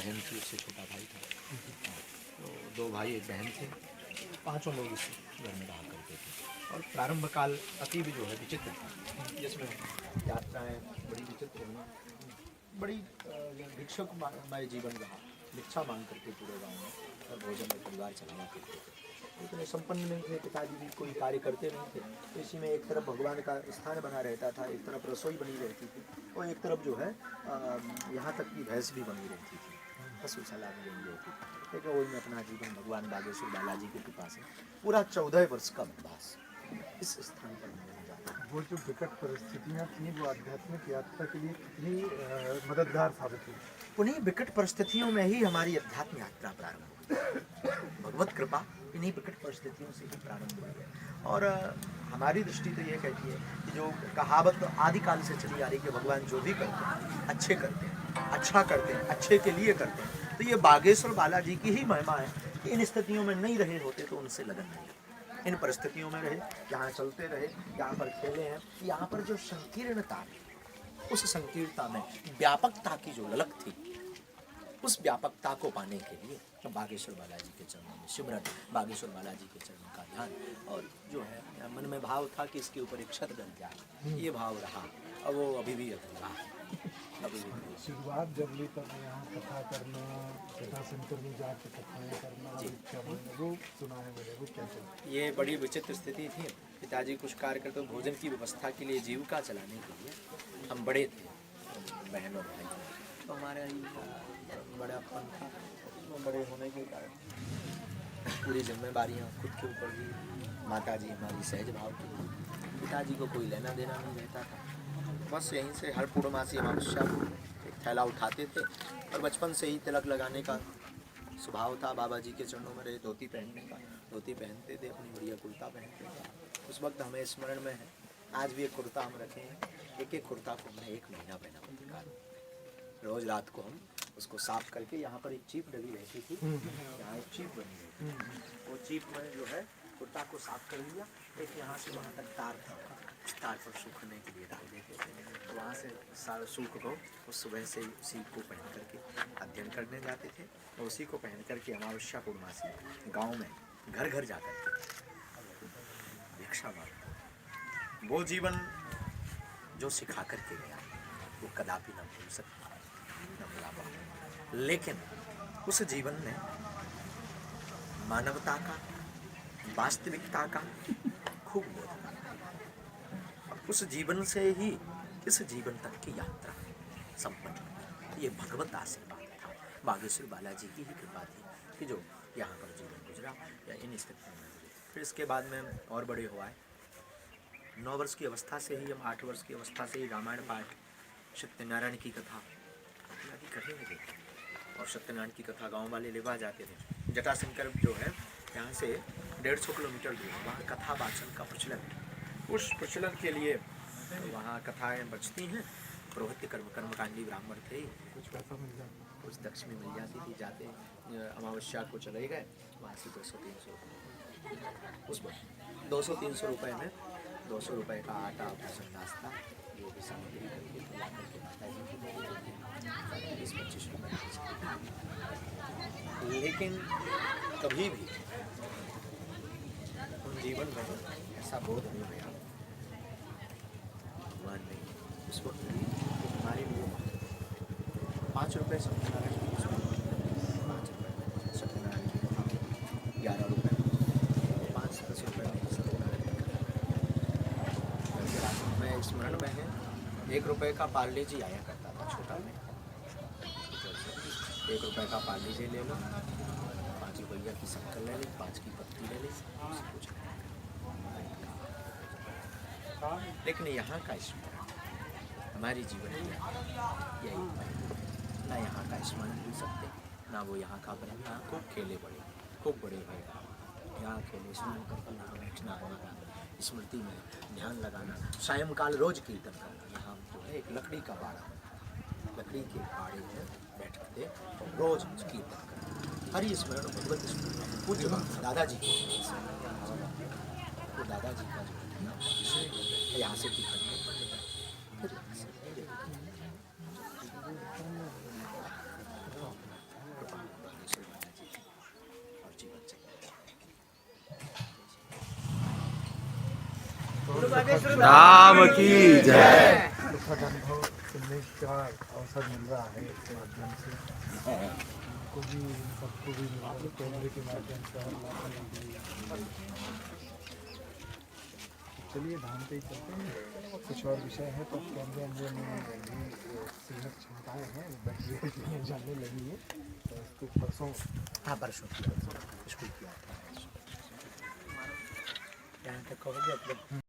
बहन थी, उससे छोटा भाई था। तो 2 भाई 1 बहन थे, पाँचों लोग इस घर में रहा करते थे। और प्रारंभ काल अति भी जो है विचित्र था, जिसमें यात्राएँ बड़ी विचित्र हुई, बड़ी भिक्षुकमय जीवन रहा। भिक्षा मांग करके पूरे गाँव में और भोजन में परिवार चलाया करते थे। इतने संपन्न नहीं थे, पिताजी भी कोई कार्य करते नहीं थे, तो इसी में एक तरफ भगवान का स्थान बना रहता था, एक तरफ रसोई बनी रहती थी, और एक तरफ जो है यहाँ तक कि भैंस भी बनी रहती थी, पशुशाला भी बनी रहती थी। लेकिन वही में अपना जीवन भगवान बागेश्वर बालाजी की कृपा से पूरा 14 वर्ष का वनवास इस स्थान पर मैंने जाता है। वो जो विकट परिस्थितियाँ थी वो आध्यात्मिक यात्रा के लिए कितनी मददगार साबित हुई। उन्हीं विकट परिस्थितियों में ही हमारी अध्यात्म यात्रा प्रारंभ हुई। भगवत कृपा इन्हीं विकट परिस्थितियों से ही प्रारंभ हुई है। और हमारी दृष्टि तो ये कहती है कि जो कहावत आदिकाल से चली आ रही कि भगवान जो भी करते हैं अच्छे करते हैं, अच्छा करते हैं, अच्छे के लिए करते हैं, तो ये बागेश्वर बालाजी की ही महिमा है कि इन स्थितियों में नहीं रहे होते तो उनसे लगन नहीं, इन परिस्थितियों में रहे, यहाँ चलते रहे, यहाँ पर खेले हैं। यहाँ पर जो संकीर्णता है, उस संकीर्णता में व्यापकता की जो ललक थी, उस व्यापकता को पाने के लिए बागेश्वर बालाजी के चरणों में सिमरन, बागेश्वर बालाजी के चरणों का ध्यान, और जो है मन में भाव था कि इसके ऊपर एक छत बन जाए, ये भाव रहा। और वो अभी भी अधूरा है, अभी भी। शुरुआत जब ली तब यहाँ कथा करना, कथा सेंटर में जाकर कथाएँ करना, वो सुना है मैंने, वो कैसे? ये बड़ी विचित्र स्थिति थी। पिताजी कुछ कार्य करते, भोजन की व्यवस्था के लिए, जीविका चलाने के लिए हम बड़े थे, बहन और भाई, तो हमारे बड़ापन था, उसमें बड़े होने के कारण पूरी जिम्मेदारियाँ खुद के ऊपर भी। माताजी हमारी सहज भाव की, पिताजी को कोई लेना देना नहीं रहता था। बस यहीं से हर पूर्णमासी अमावस्या को एक थैला उठाते थे, और बचपन से ही तिलक लगाने का स्वभाव था। बाबा जी के चरणों में रहे, धोती पहनने का, धोती पहनते थे, अपनी बढ़िया कुर्ता पहनते थे। उस वक्त हमें स्मरण में है, आज भी एक कुर्ता हम रखे हैं, एक एक कुर्ता को हमने 1 महीना पहना पत्रकार। रोज रात को हम उसको साफ करके, यहाँ पर एक चीप डली रहती थी, यहाँ एक चीप बनी रहती थी, वो चीप में जो है कुर्ता को साफ कर लिया, एक यहाँ से वहाँ तक तार था, उस तार पर सूखने के लिए डाल देते थे, तो वहाँ से सारा सूख को उस सुबह से उसी को पहन करके अध्ययन करने जाते थे, और उसी को पहन करके अमावस्या पूर्णमासी गाँव में घर घर जा कर के भिक्षा मांगते। वो जीवन जो सिखा करके गया वो कदापि न भूल सकता, न भुला पाऊंगा। लेकिन उस जीवन ने मानवता का, वास्तविकता का खूब बोध करा, और उस जीवन से ही इस जीवन तक की यात्रा संपन्न हुई। ये भगवत आशीर्वाद था, बागेश्वर बालाजी की ही कृपा थी कि जो यहाँ पर जीवन गुजरा या इन स्थितियों में गुजरा। फिर इसके बाद में और बड़े हुआ है, 9 वर्ष की अवस्था से ही हम 8 वर्ष की अवस्था से ही रामायण पाठ, सत्यनारायण की कथा आदि करने लगे, और सत्यनारायण की कथा गांव वाले लेवा जाते थे। जटाशंकर जो है यहाँ से 150 किलोमीटर दूर, वहाँ कथा वाचन का प्रचलन है। उस प्रचलन के लिए वहाँ कथाएँ बचती हैं। पुरोहित कर्मकांडी ब्राह्मण थे, कुछ पैसा मिल जाता, कुछ दक्षिणी मिल जाती थी। जाते अमावस्या को चले गए, वहाँ से 200-300 उस 200-300 रुपये में 200 रुपये का आटा, भोजन, नाश्ता, जो भी सामग्री करके ला करके माताजी को दे देते थे, 20-25 रुपये। लेकिन कभी भी उन जीवन में ऐसा बोध नहीं हुआ भगवान ने उस वक्त भी हमारे लिए 5 रुपये सत्यनारायण की, 5 रुपये सत्यनारायण की कथा, 11 रुपये, 5-10 रुपये में सत्यनारायण की कथा। मैं स्मरण में है, 1 रुपये का पार्ले जी आया करता था, छोटा में 1 रुपये का पार्ले जी ले लो, 5 रुपया की शक्कर ले लो, 5 की पत्ती ले ली, उससे कुछ नहीं। लेकिन यहाँ का स्मरण हमारी जीवन में यही ना यहाँ का स्मरण भूल सकते, ना वो यहाँ का बना। खूब खेले बड़े, खूब बड़े भए, यहाँ खेले, स्मरण करके यहाँ बैठना, हमारा स्मृति में ध्यान लगाना, सायंकाल रोज कीर्तन करना। यहाँ जो है एक लकड़ी का बाड़ा, लकड़ी के बाड़े में बैठते रोज कीर्तन करना, हरि स्मरण, भगवत स्मरण। पूज्य दादाजी तो दादाजी का जो है यहाँ से कीर्तन राम की जय। दुखद अनुभव सुनने का अवसर मिल रहा है इस माध्यम से, हमको भी इन सबको भी मिला है कैमरे के माध्यम से और चलिए धाम पे ही चलते हैं। कुछ और विषय है तो कैमरे अंदर में भी सीमित क्षमताएँ हैं, बैटरी जानने लगी है तो इसको परसों हाँ परसों स्कूल किया था यहाँ तक हो गया।